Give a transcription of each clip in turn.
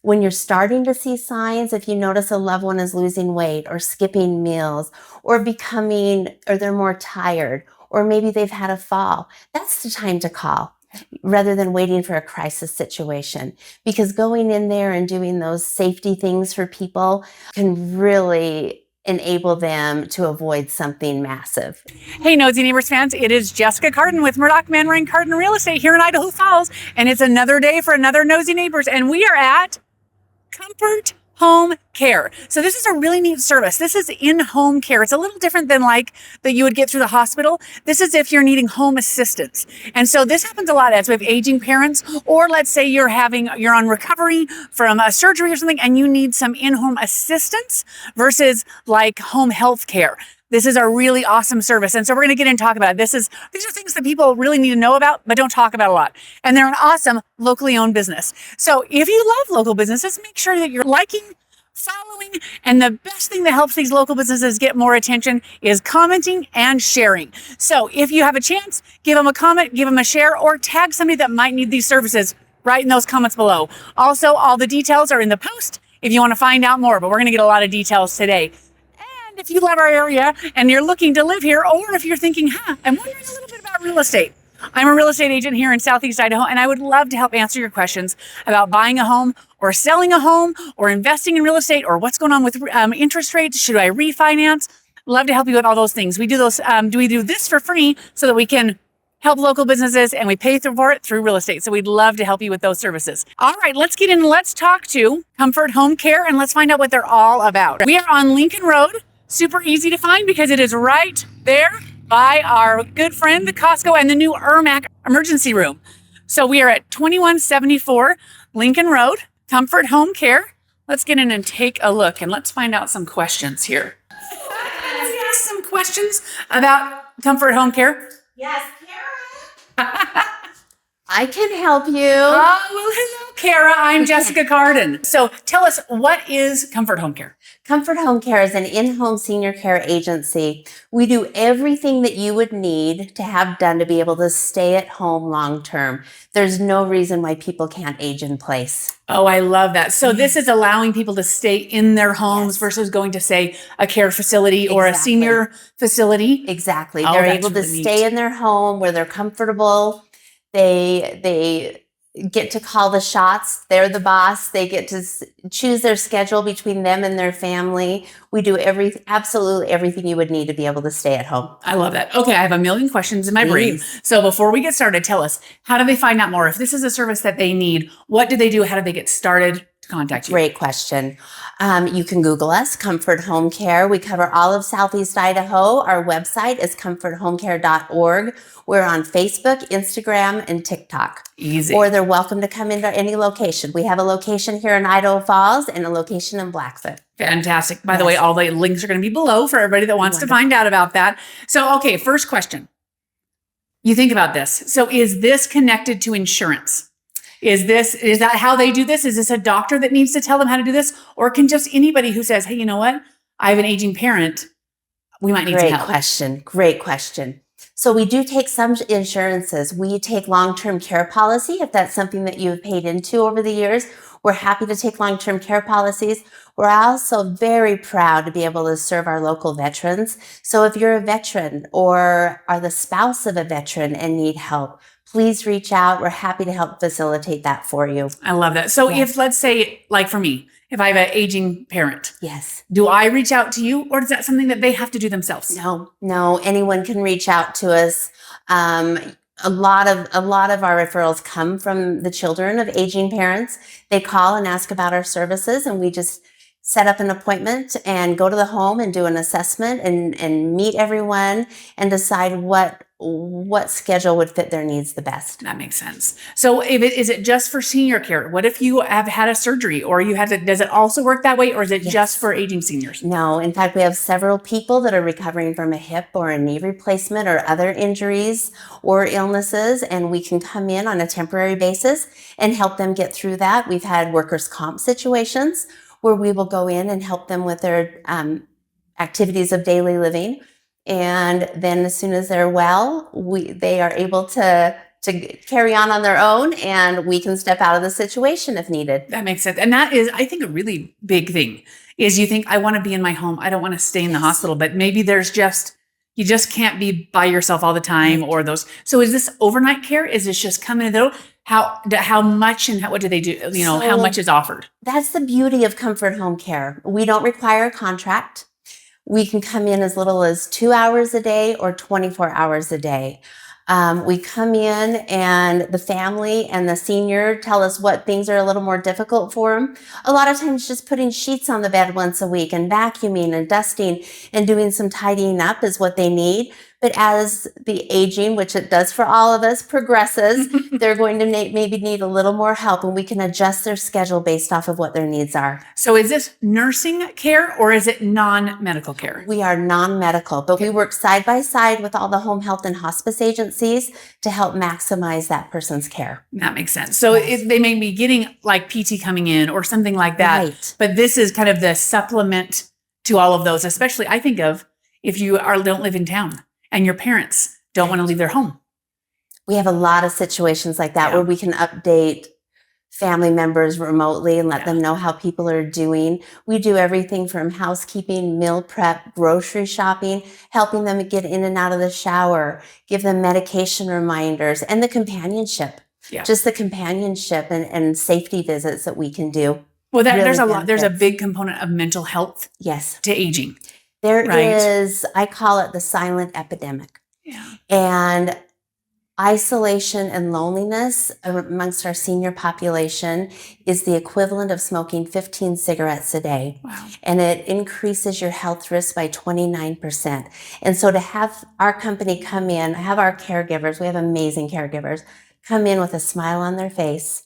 When you're starting to see signs, if you notice a loved one is losing weight or skipping meals or they're more tired, or maybe they've had a fall, that's the time to call rather than waiting for a crisis situation. Because going in there and doing those safety things for people can really enable them to avoid something massive. Hey, Nosy Neighbors fans, it is Jessica Cardon with Murdoch Manwaring Cardon Real Estate here in Idaho Falls, and it's another day for another Nosy Neighbors, and we are at Comfort Home Care. So this is a really neat service. This is in-home care. It's a little different than like that you would get through the hospital. This is if you're needing home assistance. And so this happens a lot as we have aging parents, or let's say you're on recovery from a surgery or something and you need some in-home assistance versus like home health care. This is a really awesome service. And so we're going to get in and talk about it. These are things that people really need to know about, but don't talk about a lot. And they're an awesome locally owned business. So if you love local businesses, make sure that you're liking, following, and the best thing that helps these local businesses get more attention is commenting and sharing. So if you have a chance, give them a comment, give them a share, or tag somebody that might need these services right in those comments below. Also, all the details are in the post if you want to find out more, but we're going to get a lot of details today. If you love our area and you're looking to live here, or if you're thinking, I'm wondering a little bit about real estate. I'm a real estate agent here in Southeast Idaho, and I would love to help answer your questions about buying a home or selling a home or investing in real estate or what's going on with interest rates. Should I refinance? Love to help you with all those things. We do this for free so that we can help local businesses, and we pay for it through real estate. So we'd love to help you with those services. All right, let's get in and let's talk to Comfort Home Care, and let's find out what they're all about. We are on Lincoln Road. Super easy to find because it is right there by our good friend, the Costco, and the new ERMAC emergency room. So we are at 2174 Lincoln Road, Comfort Home Care. Let's get in and take a look, and let's find out some questions here. Let's ask some questions about Comfort Home Care. Yes, Cara. I can help you. Oh, well, hello, Cara. I'm Jessica Cardon. So tell us, what is Comfort Home Care? Comfort Home Care is an in-home senior care agency. We do everything that you would need to have done to be able to stay at home long-term. There's no reason why people can't age in place. Oh, I love that. So this is allowing people to stay in their homes versus going to, say, a care facility or a senior facility. Exactly. They're able to stay in their home where they're comfortable. They get to call the shots. They're the boss. They get to choose their schedule between them and their family. We do absolutely everything you would need to be able to stay at home. I love that. Okay, I have a million questions in my brain. So before we get started, tell us, how do they find out more? If this is a service that they need, what do they do? How do they get started to contact you? Great question. You can Google us, Comfort Home Care. We cover all of Southeast Idaho. Our website is comforthomecare.org. We're on Facebook, Instagram, and TikTok. Easy. Or they're welcome to come into any location. We have a location here in Idaho Falls and a location in Blackfoot. Fantastic. By the way, all the links are going to be below for everybody that wants to find out about that. So, okay, first question. You think about this. So is this connected to insurance? Is that how they do this? Is this a doctor that needs to tell them how to do this? Or can just anybody who says, hey, you know what? I have an aging parent. We might need some help. Great question. So we do take some insurances. We take long-term care policy if that's something that you've paid into over the years. We're happy to take long-term care policies. We're also very proud to be able to serve our local veterans. So if you're a veteran or are the spouse of a veteran and need help, please reach out. We're happy to help facilitate that for you. I love that. So if, let's say, like for me, if I have an aging parent, do I reach out to you, or is that something that they have to do themselves? No, anyone can reach out to us. A lot of our referrals come from the children of aging parents. They call and ask about our services, and we just set up an appointment and go to the home and do an assessment and meet everyone and decide what schedule would fit their needs the best. That makes sense. So is it just for senior care? What if you have had a surgery or does it also work that way, or is it just for aging seniors? No, in fact, we have several people that are recovering from a hip or a knee replacement or other injuries or illnesses, and we can come in on a temporary basis and help them get through that. We've had workers' comp situations where we will go in and help them with their activities of daily living. And then as soon as they're well, they are able to carry on their own, and we can step out of the situation if needed. That makes sense. And that is, I think, a really big thing is you think, I want to be in my home. I don't want to stay in the hospital, but maybe you just can't be by yourself all the time or those. So is this overnight care? Is this just come in though? How much and what do they do? How much is offered? That's the beauty of comfort home care. We don't require a contract. We can come in as little as 2 hours a day or 24 hours a day. We come in and the family and the senior tell us what things are a little more difficult for them. A lot of times just putting sheets on the bed once a week and vacuuming and dusting and doing some tidying up is what they need. But as the aging, which it does for all of us, progresses, they're going to maybe need a little more help, and we can adjust their schedule based off of what their needs are. So is this nursing care or is it non-medical care? We are non-medical, but we work side by side with all the home health and hospice agencies to help maximize that person's care. That makes sense. So they may be getting like PT coming in or something like that, Right. But this is kind of the supplement to all of those, especially I think of if you don't live in town and your parents don't want to leave their home. We have a lot of situations like that where we can update family members remotely and let them know how people are doing. We do everything from housekeeping, meal prep, grocery shopping, helping them get in and out of the shower, give them medication reminders, and the companionship. Yeah. Just the companionship and safety visits that we can do. Well, really there's a lot. There's a benefits. big component of mental health Yes. to aging. There Right. is, I call it the silent epidemic. Yeah. And isolation and loneliness amongst our senior population is the equivalent of smoking 15 cigarettes a day. Wow. And it increases your health risk by 29%. And so to have our company come in, have our caregivers, we have amazing caregivers, come in with a smile on their face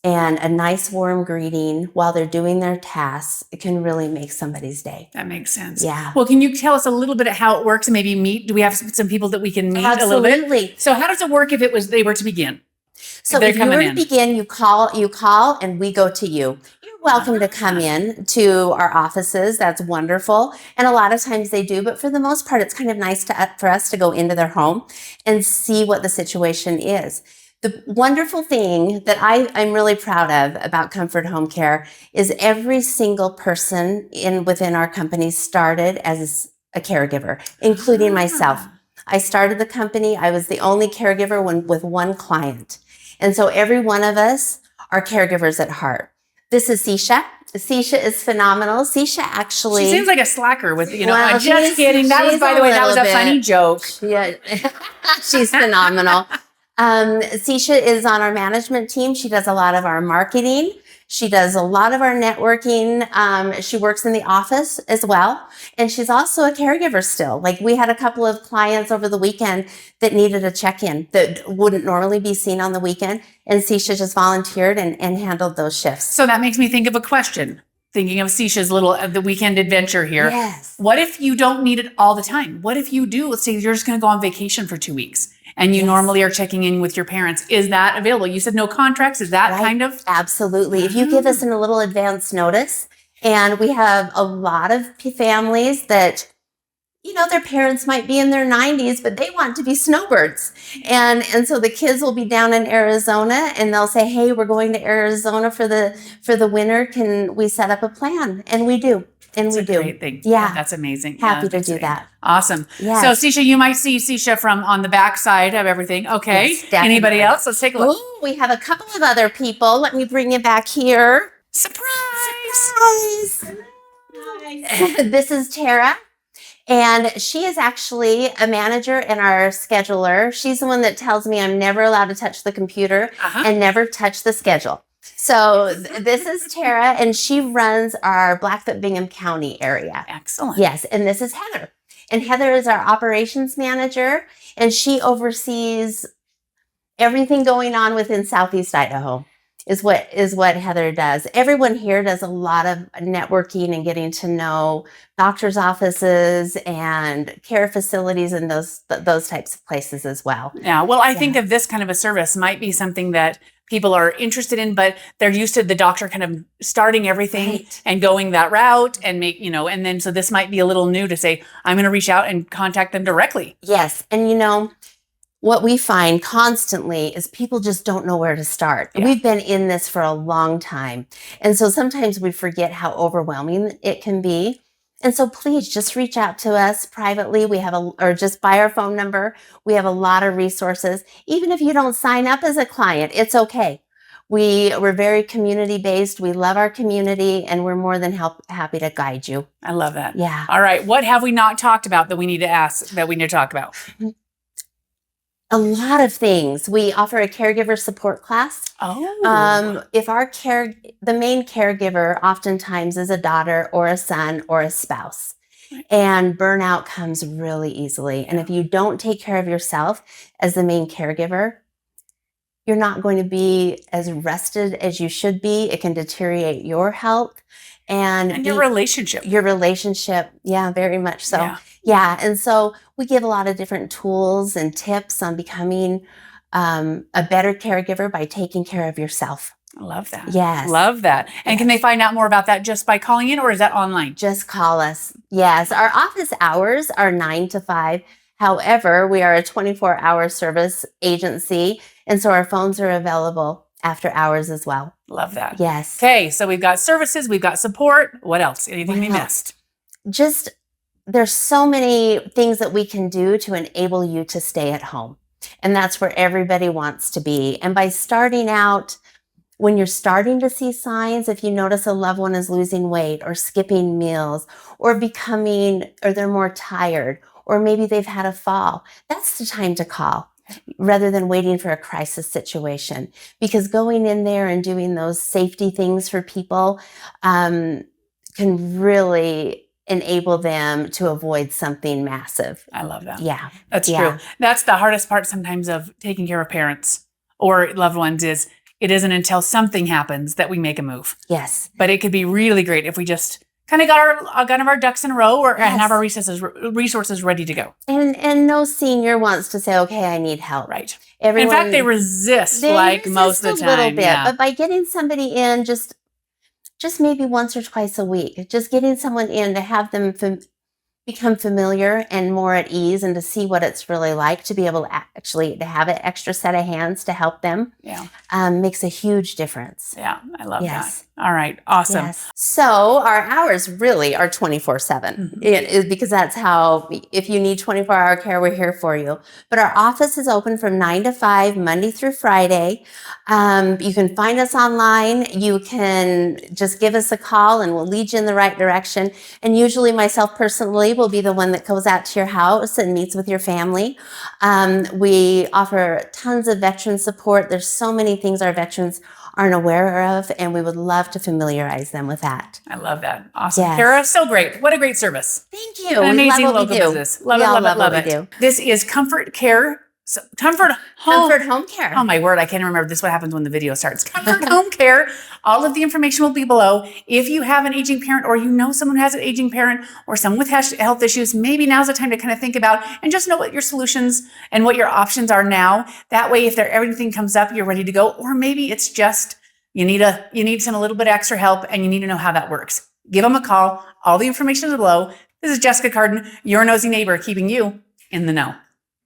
and a nice warm greeting while they're doing their tasks, it can really make somebody's day. That makes sense. Yeah. Well, can you tell us a little bit of how it works and maybe do we have some people that we can meet a little bit? Absolutely. So how does it work if they were to begin? So they're if you were coming to in. begin, you call and we go to you. You're welcome to come in to our offices. That's wonderful. And a lot of times they do, but for the most part, it's kind of nice for us to go into their home and see what the situation is. The wonderful thing that I'm really proud of about Comfort Home Care is every single person within our company started as a caregiver, including myself. I started the company. I was the only caregiver with one client. And so every one of us are caregivers at heart. This is Sisha. Sisha is phenomenal. Sisha actually... She seems like a slacker with, Well, I'm just kidding. That was, by the way, that was a funny joke. Yeah, she's phenomenal. Sisha is on our management team. She does a lot of our marketing. She does a lot of our networking. She works in the office as well. And she's also a caregiver still. Like we had a couple of clients over the weekend that needed a check-in that wouldn't normally be seen on the weekend. And Sisha just volunteered and handled those shifts. So that makes me think of a question. Thinking of Sisha's the weekend adventure here. Yes. What if you don't need it all the time? What if you do? Let's say you're just going to go on vacation for 2 weeks and you normally are checking in with your parents. Is that available? You said no contracts. Is that kind of? Absolutely. If you give us a little advance notice, and we have a lot of families that, their parents might be in their 90s, but they want to be snowbirds. And so the kids will be down in Arizona and they'll say, hey, we're going to Arizona for the winter. Can we set up a plan? And we do. And we do. Great thing. Yeah. That's amazing. Happy to do that. Awesome. Yes. So Sisha, you might see Sisha from on the back side of everything. Okay. Yes, definitely. Anybody else? Let's take a look. Oh, we have a couple of other people. Let me bring you back here. Surprise. This is Tara. And she is actually a manager and our scheduler. She's the one that tells me I'm never allowed to touch the computer and never touch the schedule. So this is Tara, and she runs our Blackfoot Bingham County area. Excellent. Yes, and this is Heather. And Heather is our operations manager, and she oversees everything going on within Southeast Idaho. Is what Heather does. Everyone here does a lot of networking and getting to know doctors' offices and care facilities and those types of places as well. Yeah. Well, I think of this kind of a service might be something that people are interested in, but they're used to the doctor kind of starting everything and going that route and and then so this might be a little new to say, I'm going to reach out and contact them directly. Yes. And what we find constantly is people just don't know where to start. Yeah. We've been in this for a long time. And so sometimes we forget how overwhelming it can be. And so please just reach out to us privately. Or just by our phone number. We have a lot of resources. Even if you don't sign up as a client, it's okay. We're very community based. We love our community, and we're more than happy to guide you. I love that. Yeah. All right. What have we not talked about that we need to talk about? A lot of things. We offer a caregiver support class. If the main caregiver oftentimes is a daughter or a son or a spouse, and burnout comes really easily. And if you don't take care of yourself as the main caregiver, you're not going to be as rested as you should be. It can deteriorate your health and your relationship. Yeah, very much so. Yeah. And so we give a lot of different tools and tips on becoming a better caregiver by taking care of yourself. I love that. Yes. Love that. And can they find out more about that just by calling in, or is that online? Just call us. Yes. Our office hours are 9 to 5. However, we are a 24-hour service agency, and so our phones are available after hours as well. Love that. Yes. Okay, so we've got services, we've got support. What else? Anything we missed? There's so many things that we can do to enable you to stay at home. And that's where everybody wants to be. And by starting out, when you're starting to see signs, if you notice a loved one is losing weight or skipping meals or they're more tired, or maybe they've had a fall, that's the time to call rather than waiting for a crisis situation. Because going in there and doing those safety things for people can really enable them to avoid something massive. I love that. Yeah. That's true. That's the hardest part sometimes of taking care of parents or loved ones is it isn't until something happens that we make a move. Yes. But it could be really great if we just kind of got our ducks in a row and have our resources ready to go. And no senior wants to say, okay, I need help. Right. In fact, they resist most of the time. A little bit. But by getting somebody in just maybe once or twice a week, just getting someone in to have them become familiar and more at ease and to see what it's really like to be able to actually to have an extra set of hands to help them makes a huge difference. Yeah, I love that. All right, awesome. Yes. So our hours really are 24/7. It is because that's how, if you need 24-hour care, we're here for you. But our office is open from 9 to 5, Monday through Friday. You can find us online. You can just give us a call and we'll lead you in the right direction. And usually myself personally will be the one that goes out to your house and meets with your family. We offer tons of veteran support. There's so many things our veterans aren't aware of, and we would love to familiarize them with that. I love that. Awesome. Yes. Cara, so great. What a great service. Thank you. An amazing love what local we do. business. Love it. This is Comfort Care. Comfort Home Care. Oh my word, I can't remember. This is what happens when the video starts. Comfort Home Care. All of the information will be below. If you have an aging parent or you know someone who has an aging parent or someone with health issues, maybe now's the time to kind of think about and just know what your solutions and what your options are now. That way, if everything comes up, you're ready to go. Or maybe it's just you need a little bit extra help and you need to know how that works. Give them a call. All the information is below. This is Jessica Cardon, your nosy neighbor, keeping you in the know.